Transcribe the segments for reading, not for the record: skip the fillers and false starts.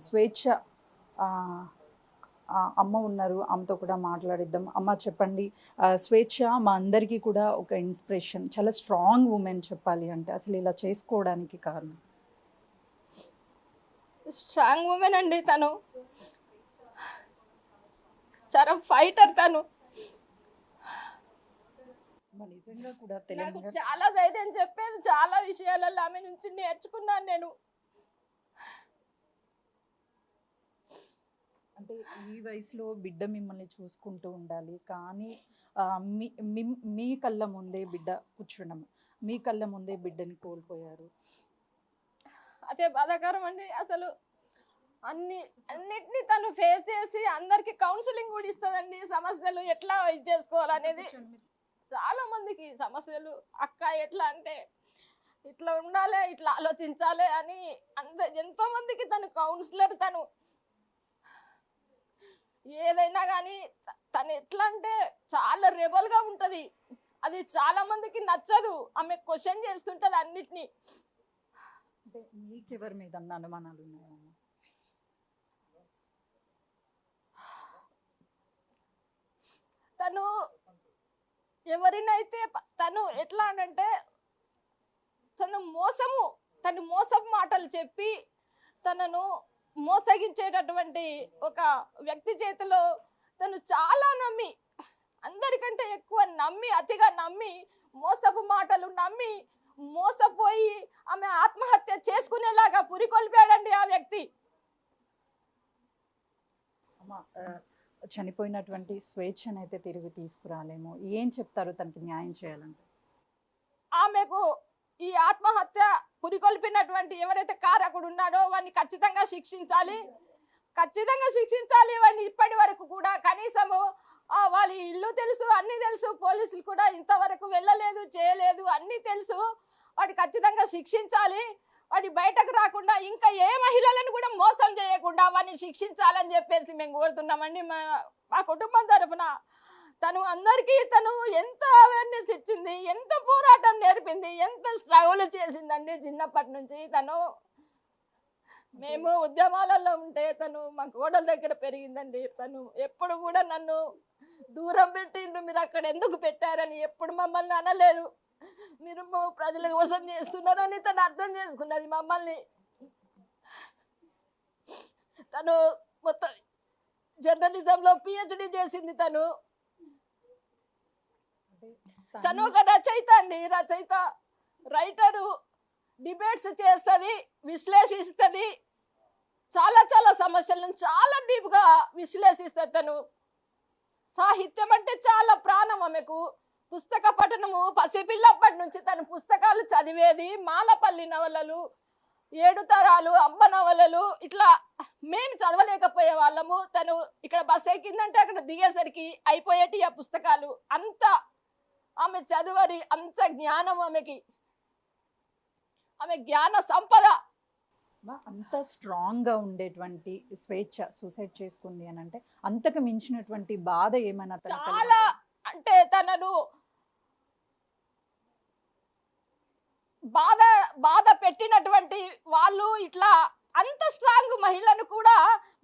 స్వేచ్ఛ అమ్మ ఉన్నారు, అమ్మతో కూడా మాట్లాడిద్దాం. అమ్మ చెప్పండి, స్వేచ్ఛ మా అందరికీ కూడా ఒక ఇన్స్పిరేషన్, చాలా స్ట్రాంగ్ ఉమెన్ చెప్పాలి అంటే. అసలు ఇలా చేసుకోవడానికి కారణం? స్ట్రాంగ్ ఉమెన్ అండి తను, చాలా ఫైటర్ తను. నిజంగా కూడా నాకు తెలంగాణ చాలా ధైర్యం చెప్పేది, చాలా విషయాలలో ఆమె నుంచి నేర్చుకున్నాను నేను. అంటే ఈ వయసులో బిడ్డ మిమ్మల్ని చూసుకుంటూ ఉండాలి, కానీ మీ కళ్ళ ముందే బిడ్డ కూర్చుండము, మీ కళ్ళ ముందే బిడ్డని కోల్పోయారు. అదే బాధాకరం అండి. అసలు అన్నిటినీ తను ఫేస్ చేసి అందరికి కౌన్సిలింగ్ కూడా ఇస్తుందండి. సమస్యలు ఎట్లా ఇది చేసుకోవాలనేది చాలా మందికి సమస్యలు. అక్క ఎట్లా అంటే ఇట్లా ఉండాలి, ఇట్లా ఆలోచించాలి అని ఎంతో మందికి తను కౌన్సిలర్. తను ఏదైనా కానీ తను ఎట్లా అంటే చాలా రెబల్గా ఉంటుంది. అది చాలా మందికి నచ్చదు. ఆమె క్వశ్చన్ చేస్తుంటది అన్నిటినీ. అంటే మీకెవరి మీద అనుమానాలు ఉన్నాయమ్మా? తను ఎవరినైతే తను ఎట్లా అంటే తను మోసపు మాటలు చెప్పి తనను మోసగించేటటువంటి ఒక వ్యక్తి చేతిలో తను చాలా నమ్మి, అందరికంటే ఎక్కువ నమ్మి, అతిగా నమ్మి, మోసపు మాటలు నమ్మి మోసపోయి ఆమె ఆత్మహత్య చేసుకునేలాగా పురికొల్పాడండి ఆ వ్యక్తి. చనిపోయినటువంటి స్వేచ్ఛనైతే తిరిగి తీసుకురాలేము. ఏం చెప్తారు తనకి న్యాయం చేయాలంటే? ఆమెకు ఈ ఆత్మహత్య పురికొల్పినటువంటి ఎవరైతే కారకుడు ఉన్నాడో వాడిని ఖచ్చితంగా శిక్షించాలి. వాడిని ఇప్పటి వరకు కూడా కనీసము వాళ్ళ ఇల్లు తెలుసు, అన్నీ తెలుసు, పోలీసులు కూడా ఇంతవరకు వెళ్ళలేదు, చేయలేదు, అన్నీ తెలుసు. వాడి ఖచ్చితంగా శిక్షించాలి. వాడి బయటకు రాకుండా ఇంకా ఏ మహిళలను కూడా మోసం చేయకుండా వాడిని శిక్షించాలని చెప్పేసి మేము కోరుతున్నామండి. మా కుటుంబం తరఫున తను అందరికీ తను ఎంత అవేర్నెస్ ఇచ్చింది, ఎంత పోరాటం నేర్పింది, ఎంత స్ట్రగుల్ చేసిందండి చిన్నప్పటి నుంచి. మేము ఉద్యమాలలో ఉంటే తను మా కోడల దగ్గర పెరిగిందండి. తను ఎప్పుడు కూడా నన్ను దూరం పెట్టిండ్రు, మీరు అక్కడ ఎందుకు పెట్టారని ఎప్పుడు మమ్మల్ని అనలేదు. మీరు ప్రజల కోసం చేస్తున్నారని తను అర్థం చేసుకున్నది మమ్మల్ని. తను మొత్తం జర్నలిజంలో PhD చేసింది. తను ఒక రచయిత అండి, రైటరు. డిబేట్స్ చేస్తుంది, విశ్లేషిస్తుంది, చాలా చాలా సమస్యలను చాలా డీప్గా విశ్లేషిస్తుంది. తను సాహిత్యం అంటే చాలా ప్రాణం ఆమెకు. పుస్తక పఠనము పసిపిల్లప్పటి నుంచి తను పుస్తకాలు చదివేది. మాలపల్లి నవలలు, 7 తరాలు, అమ్మ నవలలు, ఇట్లా మేము చదవలేకపోయే వాళ్ళము. తను ఇక్కడ బస్ ఎక్కిందంటే అక్కడ దిగేసరికి అయిపోయేటి ఆ పుస్తకాలు. అంత ఆమె చదువరి, అంత జ్ఞానం ఆమెకి. ఆమె జ్ఞాన సంపద. అంత స్ట్రాంగ్ గా ఉండేటువంటి స్వేచ్ఛ సూసైడ్ చేసుకుంది అని అంటే అంతకు మించినటువంటి బాధ ఏమైనా? చాలా అంటే తనను బాధ పెట్టినటువంటి వాళ్ళు ఇట్లా అంత స్ట్రాంగ్ మహిళను కూడా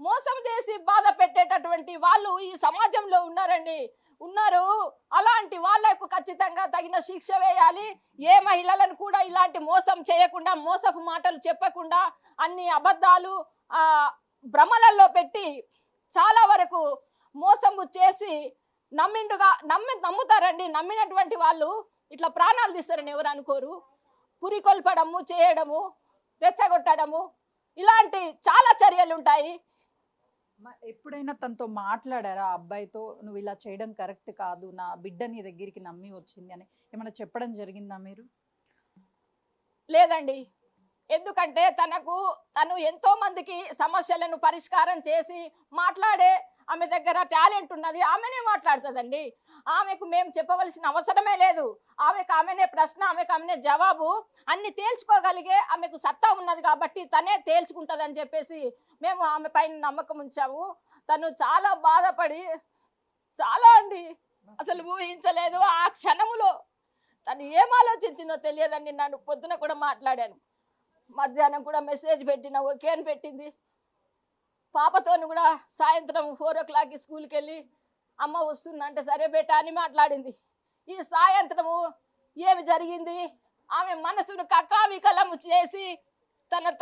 మోసం చేసి బాధ పెట్టేటటువంటి వాళ్ళు ఈ సమాజంలో ఉన్నారు. అలాంటి వాళ్లకు ఖచ్చితంగా తగిన శిక్ష వేయాలి. ఏ మహిళలను కూడా ఇలాంటి మోసం చేయకుండా, మోసపు మాటలు చెప్పకుండా, అన్ని అబద్ధాలు భ్రమలలో పెట్టి చాలా వరకు మోసము చేసి నమ్ముతారండి. నమ్మినటువంటి వాళ్ళు ఇట్లా ప్రాణాలు తీస్తారని ఎవరు అనుకోరు. పురికొల్పడము, చేయడము, రెచ్చగొట్టడము, ఇలాంటి చాలా చర్యలు ఉంటాయి. ఎప్పుడైనా తనతో మాట్లాడారా? అబ్బాయితో నువ్వు ఇలా చేయడం కరెక్ట్ కాదు, నా బిడ్డ నీ దగ్గరికి నమ్మి వచ్చింది అని ఏమైనా చెప్పడం జరిగిందా మీరు? లేదండి. ఎందుకంటే తను ఎంతో మందికి సమస్యలను పరిష్కారం చేసి మాట్లాడే ఆమె దగ్గర టాలెంట్ ఉన్నది. ఆమెనే మాట్లాడుతుందండి. ఆమెకు మేము చెప్పవలసిన అవసరమే లేదు. ఆమెనే ప్రశ్న, ఆమెనే జవాబు, అన్ని తేల్చుకోగలిగే ఆమెకు సత్తా ఉన్నది కాబట్టి తనే తేల్చుకుంటుందని చెప్పేసి మేము ఆమె పైన నమ్మకం ఉంచాము. తను చాలా బాధపడి, చాలా అండి అసలు ఊహించలేదు. ఆ క్షణములో తను ఏం ఆలోచించిందో తెలియదండి. నన్ను పొద్దున కూడా మాట్లాడాను, మధ్యాహ్నం కూడా మెసేజ్ పెట్టిన, ఓకే అని పెట్టింది. పాపతోని కూడా సాయంత్రం 4 o'clockకి స్కూల్కి వెళ్ళి అమ్మ వస్తున్నా అంటే సరే బేటా అని మాట్లాడింది. ఈ సాయంత్రము ఏమి జరిగింది, ఆమె మనసును కకావికలము చేసి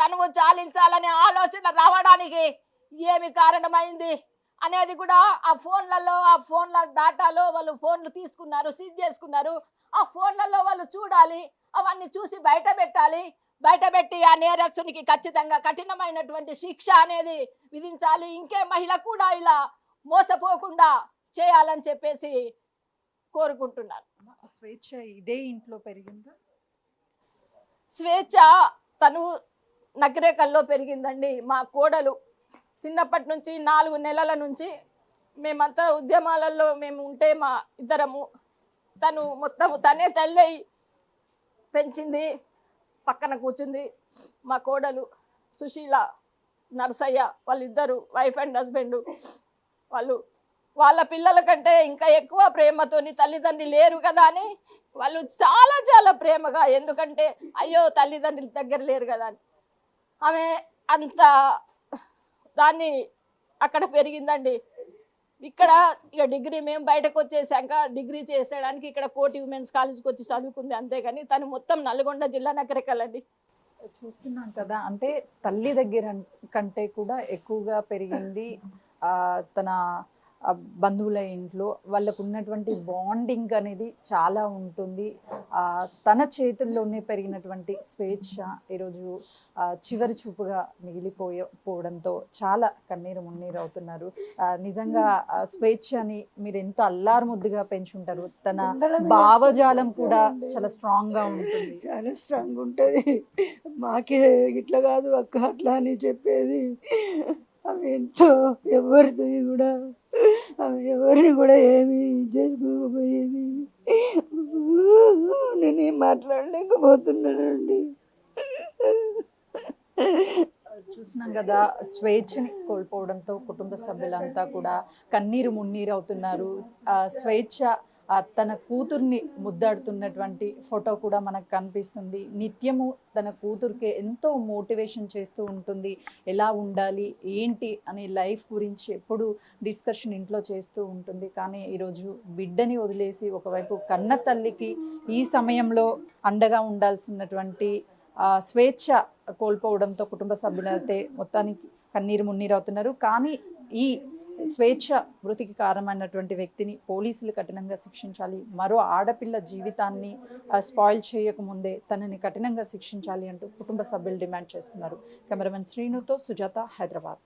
తనువు చాలించాలనే ఆలోచన రావడానికి ఏమి కారణమైంది అనేది కూడా ఆ ఫోన్ల డాటాలో వాళ్ళు ఫోన్లు తీసుకున్నారు, సీజ్ చేసుకున్నారు. ఆ ఫోన్లలో వాళ్ళు చూడాలి, అవన్నీ చూసి బయటపెట్టి ఆ నేరస్తునికి ఖచ్చితంగా కఠినమైనటువంటి శిక్ష అనేది విధించాలి. ఇంకే మహిళ కూడా ఇలా మోసపోకుండా చేయాలని చెప్పేసి కోరుకుంటున్నాను. స్వేచ్ఛ ఇదే ఇంట్లో పెరిగిందా? స్వేచ్ఛ తను నకిరేకల్లో పెరిగిందండి. మా కోడలు చిన్నప్పటి నుంచి 4 నెలల నుంచి మేమంతా ఉద్యమాలలో మేము ఉంటే మా ఇద్దరము తను మొత్తం తనే తల్లి పెంచింది, పక్కన కూర్చుంది. మా కోడలు సుశీల, నర్సయ్య వాళ్ళిద్దరు వైఫ్ అండ్ హస్బెండ్. వాళ్ళ పిల్లల కంటే ఇంకా ఎక్కువ ప్రేమతోని తల్లిదండ్రులు లేరు కదా అని వాళ్ళు చాలా చాలా ప్రేమగా, ఎందుకంటే అయ్యో తల్లిదండ్రుల దగ్గర లేరు కదా అని ఆమె అంత దాన్ని అక్కడ పెరిగిందండి. ఇక్కడ ఇక డిగ్రీ మేము బయటకు వచ్చేసాక డిగ్రీ చేసేయడానికి ఇక్కడ కోటి ఉమెన్స్ కాలేజ్కి వచ్చి చదువుకుంది, అంతేగాని తను మొత్తం నల్గొండ జిల్లా నకరికలండి. చూస్తున్నాం కదా, అంటే తల్లి దగ్గర కంటే కూడా ఎక్కువగా పెరిగింది తన బంధువుల ఇంట్లో. వాళ్ళకు ఉన్నటువంటి బాండింగ్ అనేది చాలా ఉంటుంది. తన చేతుల్లోనే పెరిగినటువంటి స్వేచ్ఛ ఈరోజు చివరి చూపుగా మిగిలిపోవడంతో చాలా కన్నీరు మున్నీరు అవుతున్నారు. నిజంగా స్వేచ్ఛని మీరు ఎంతో అల్లారు ముద్దుగా పెంచుంటారు. తన భావజాలం కూడా చాలా స్ట్రాంగ్ గా ఉంటుంది. చాలా స్ట్రాంగ్ ఉంటుంది. మాకే ఇట్లా కాదు అక్క అట్లా అని చెప్పేది. ఆమె ఎంతో ఎవరిని కూడా ఏమి చేసుకోకపోయేది. నేనేం మాట్లాడలేకపోతున్నానండి. చూస్తున్నాం కదా, స్వేచ్ఛని కోల్పోవడంతో కుటుంబ సభ్యులంతా కూడా కన్నీరు మున్నీరు అవుతున్నారు. స్వేచ్ఛ తన కూతుర్ని ముద్దాడుతున్నటువంటి ఫోటో కూడా మనకు కనిపిస్తుంది. నిత్యము తన కూతురికి ఎంతో మోటివేషన్ చేస్తూ ఉంటుంది. ఎలా ఉండాలి ఏంటి అనే లైఫ్ గురించి ఎప్పుడు డిస్కషన్ ఇంట్లో చేస్తూ ఉంటుంది. కానీ ఈరోజు బిడ్డని వదిలేసి ఒకవైపు కన్న తల్లికి ఈ సమయంలో అండగా ఉండాల్సినటువంటి స్వేచ్ఛ కోల్పోవడంతో కుటుంబ సభ్యులైతే మొత్తానికి కన్నీరు మున్నీరు అవుతున్నారు. కానీ ఈ స్వేచ్ఛ మృతికి కారణమైనటువంటి వ్యక్తిని పోలీసులు కఠినంగా శిక్షించాలి. మరో ఆడపిల్ల జీవితాన్ని స్పాయిల్ చేయకముందే తనని కఠినంగా శిక్షించాలి అంటూ కుటుంబ సభ్యులు డిమాండ్ చేస్తున్నారు. కెమెరామెన్ శ్రీనుతో సుజాత, హైదరాబాద్.